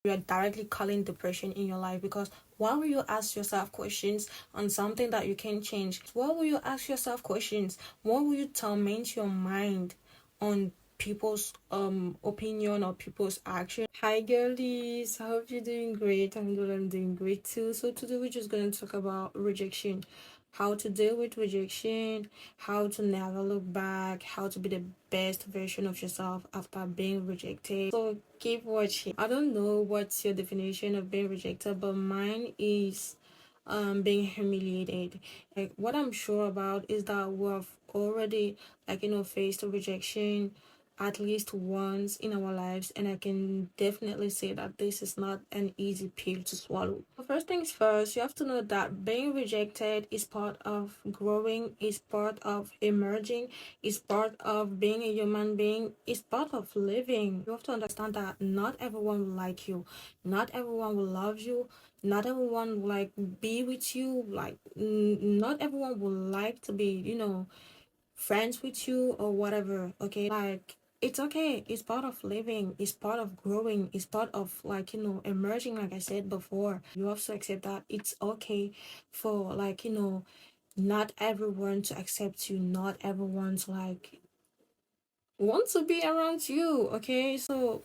you are directly calling depression in your life. Because why will you ask yourself questions on something that you can change? Why will you ask yourself questions? Why will you torment your mind on people's opinion or people's action? Hi girlies, I hope you're doing great. I'm doing great too. So today we're just gonna talk about rejection, how to deal with rejection, how to never look back, how to be the best version of yourself after being rejected. So keep watching. I don't know what's your definition of being rejected, but mine is being humiliated. Like what I'm sure about is that we've already faced rejection at least once in our lives, and I can definitely say that this is not an easy pill to swallow. First things first, you have to know that being rejected is part of growing, is part of emerging, is part of being a human being, is part of living. You have to understand that not everyone will like you, not everyone will love you, not everyone will be with you, not everyone will like to be, friends with you or whatever. Okay, it's okay, it's part of living, it's part of growing, it's part of emerging. Like I said before, you have to accept that it's okay for not everyone to accept you, not everyone to want to be around you. Okay, so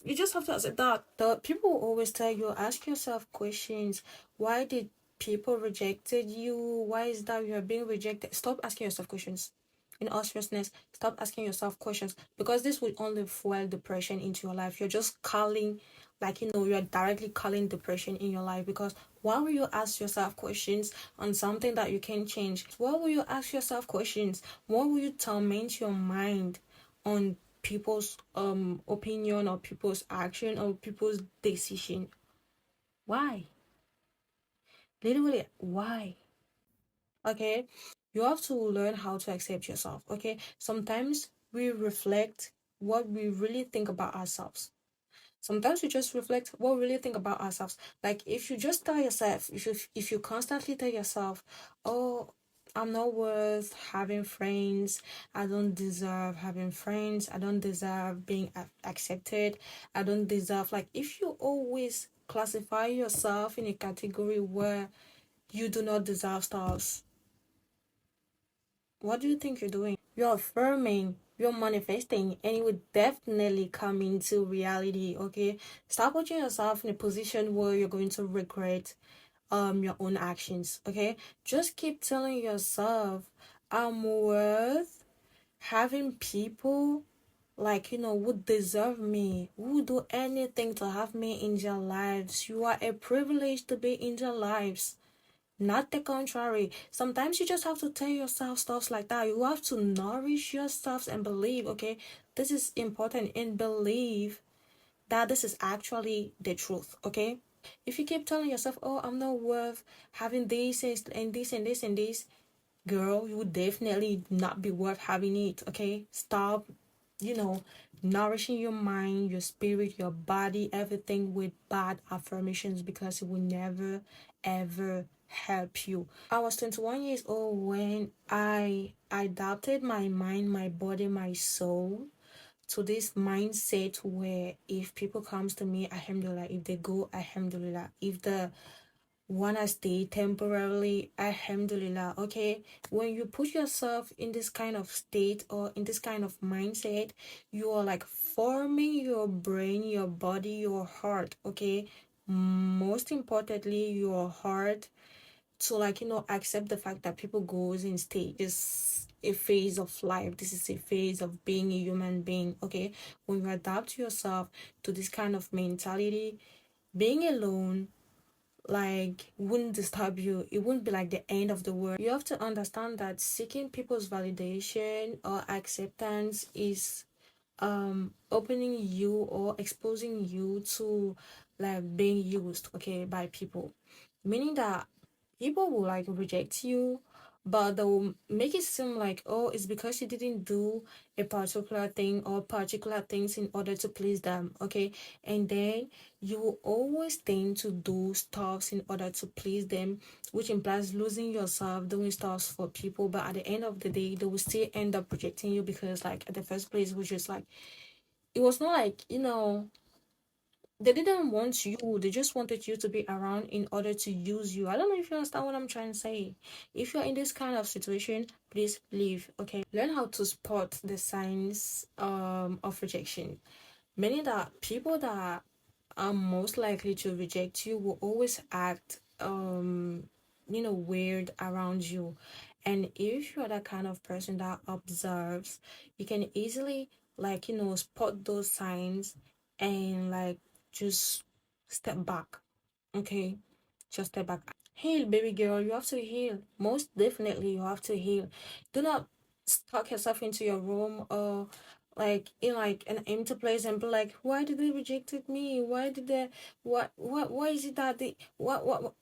you just have to accept that. The people always tell you, ask yourself questions. Why did people rejected you? Why is that you are being rejected? Stop asking yourself questions. In all seriousness, stop asking yourself questions, because this will only fuel depression into your life. You're just calling, you're directly calling depression in your life. Because why will you ask yourself questions on something that you can change? Why will you ask yourself questions? Why will you torment your mind on people's opinion or people's action or people's decision? Why? Literally, why? Okay, you have to learn how to accept yourself. Okay, sometimes we reflect what we really think about ourselves. Sometimes we just reflect what we really think about ourselves. Like if you just tell yourself, if you constantly tell yourself, oh, I'm not worth having friends, I don't deserve having friends, I don't deserve being accepted, I don't deserve, if you always classify yourself in a category where you do not deserve stuff, what do you think you're doing? You're affirming, you're manifesting, and it will definitely come into reality. Okay, stop putting yourself in a position where you're going to regret your own actions. Okay, just keep telling yourself, I'm worth having people who deserve me, who do anything to have me in their lives. You are a privilege to be in their lives, not the contrary. Sometimes you just have to tell yourself stuff like that. You have to nourish yourself and believe, okay, this is important, and believe that this is actually the truth. Okay, if you keep telling yourself, oh, I'm not worth having this and this and this and this, girl, you would definitely not be worth having it. Okay, stop you know nourishing your mind, your spirit, your body, everything with bad affirmations, because it will never ever help you. I was 21 years old when I adapted my mind, my body, my soul to this mindset where if people comes to me, alhamdulillah, if they go, alhamdulillah, if the wanna stay temporarily, alhamdulillah. Okay, when you put yourself in this kind of state or in this kind of mindset, you are forming your brain, your body, your heart. Okay, most importantly your heart, to accept the fact that people goes in stages, a phase of life. This is a phase of being a human being. Okay, when you adapt yourself to this kind of mentality, being alone wouldn't disturb you. It wouldn't be like the end of the world. You have to understand that seeking people's validation or acceptance is opening you or exposing you to being used, okay, by people. Meaning that people will reject you, but they will make it seem like, oh, it's because you didn't do a particular thing or particular things in order to please them. Okay, and then you will always tend to do stuffs in order to please them, which implies losing yourself doing stuffs for people. But at the end of the day, they will still end up rejecting you, because at the first place, which is it was not They didn't want you, they just wanted you to be around in order to use you. I don't know if you understand what I'm trying to say. If you're in this kind of situation, please leave, okay? Learn how to spot the signs of rejection. Meaning that people that are most likely to reject you will always act weird around you. And if you're that kind of person that observes, you can easily spot those signs and just step back. Okay, just step back. Heal, baby girl. You have to heal. Most definitely, you have to heal. Do not stuck yourself into your room or in an empty place and be like, why did they rejected me? Why did they? What? Why is it that they? What?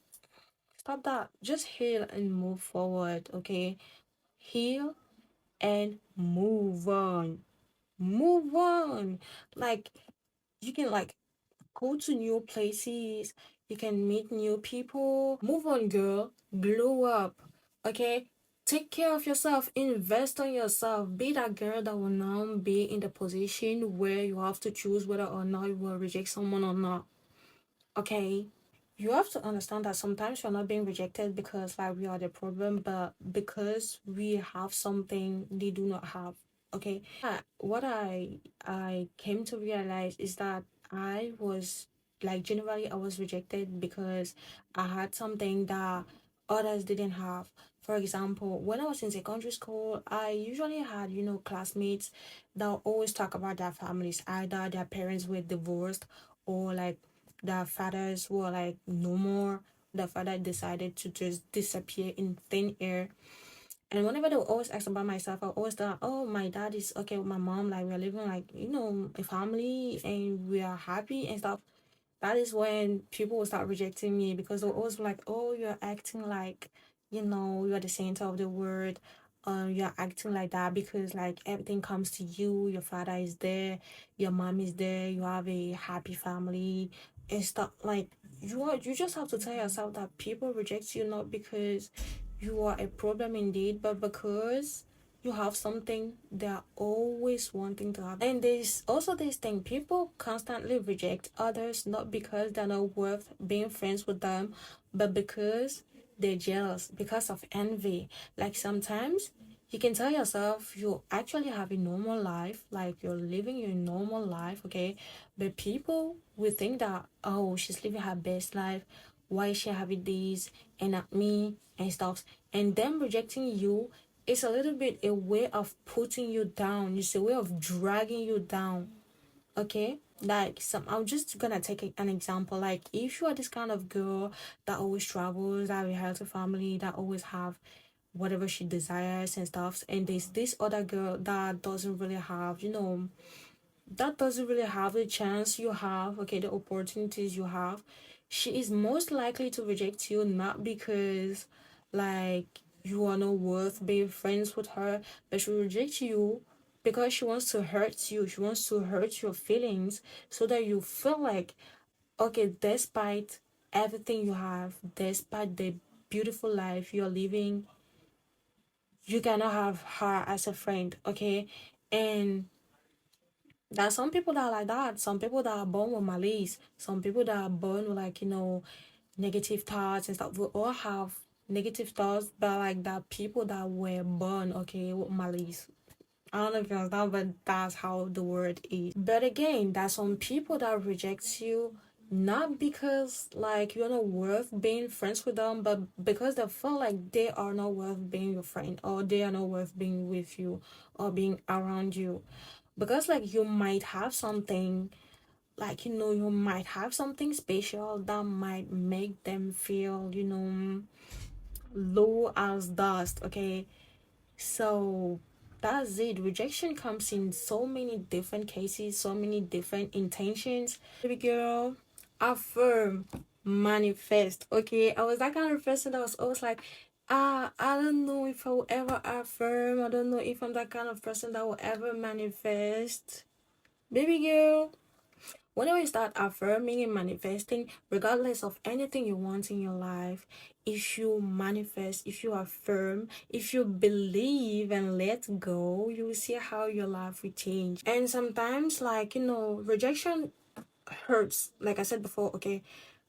Stop that. Just heal and move forward. Okay, heal and move on. Move on. Like you can go to new places, you can meet new people. Move on, girl. Glow up. Okay? Take care of yourself. Invest on yourself. Be that girl that will now be in the position where you have to choose whether or not you will reject someone or not. Okay? You have to understand that sometimes we're not being rejected because we are the problem, but because we have something they do not have. Okay? What I came to realize is that I was generally I was rejected because I had something that others didn't have. For example, when I was in secondary school, I usually had, classmates that always talk about their families. Either their parents were divorced or their fathers were no more. The father decided to just disappear in thin air. And whenever they would always ask about myself, I always thought, oh, my dad is okay with my mom. We're living a family and we are happy and stuff. That is when people will start rejecting me because they'll always be like, oh, you're acting you're the center of the world. You're acting like that because everything comes to you. Your father is there, your mom is there, you have a happy family and stuff. You just have to tell yourself that people reject you not because you are a problem indeed, but because you have something they're always wanting to have. And there's also this thing, people constantly reject others not because they're not worth being friends with them, but because they're jealous, because of envy. Sometimes you can tell yourself you actually have a normal life, you're living your normal life, okay, but people will think that, oh, she's living her best life, why is she having this and not me and stuff. And them rejecting you is a little bit a way of putting you down. It's a way of dragging you down. Okay? I'm just gonna take an example. If you are this kind of girl that always travels, that have a healthy family, that always have whatever she desires and stuff, and there's this other girl that doesn't really have, the chance you have, okay, the opportunities you have, she is most likely to reject you not because like you are not worth being friends with her, but she will reject you because she wants to hurt you. She wants to hurt your feelings so that you feel like, okay, despite everything you have, despite the beautiful life you're living, you cannot have her as a friend, okay? And there are some people that are like that. Some people that are born with malice. Some people that are born with negative thoughts and stuff. We all have negative thoughts, but that people that were born okay with malice. I don't know if you understand, but that's how the word is. But again, there's some people that reject you not because you're not worth being friends with them, but because they feel like they are not worth being your friend or they are not worth being with you or being around you. Because you might have something you might have something special that might make them feel low as dust, okay? So that's it. Rejection comes in so many different cases, so many different intentions. Baby girl, affirm, manifest. Okay, I was that kind of person that was always like, I don't know if I will ever affirm. I don't know if I'm that kind of person that will ever manifest. Baby girl, whenever you start affirming and manifesting, regardless of anything you want in your life, if you manifest, if you affirm, if you believe and let go, you will see how your life will change. And sometimes, rejection hurts. Like I said before, okay,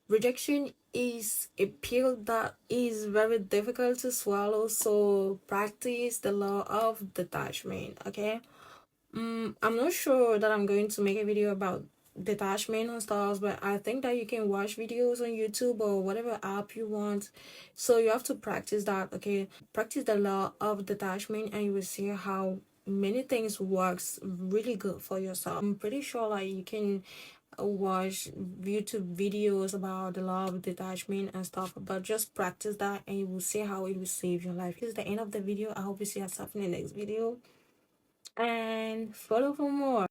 rejection is a pill that is very difficult to swallow, so practice the law of detachment, okay. I'm not sure that I'm going to make a video about detachment and stuff, but I think that you can watch videos on YouTube or whatever app you want. So you have to practice that, okay? Practice the law of detachment and you will see how many things works really good for yourself. I'm pretty sure like you can watch YouTube videos about the law of detachment and stuff, but just practice that and you will see how it will save your life. This is the end of the video. I hope you see yourself in the next video and follow for more.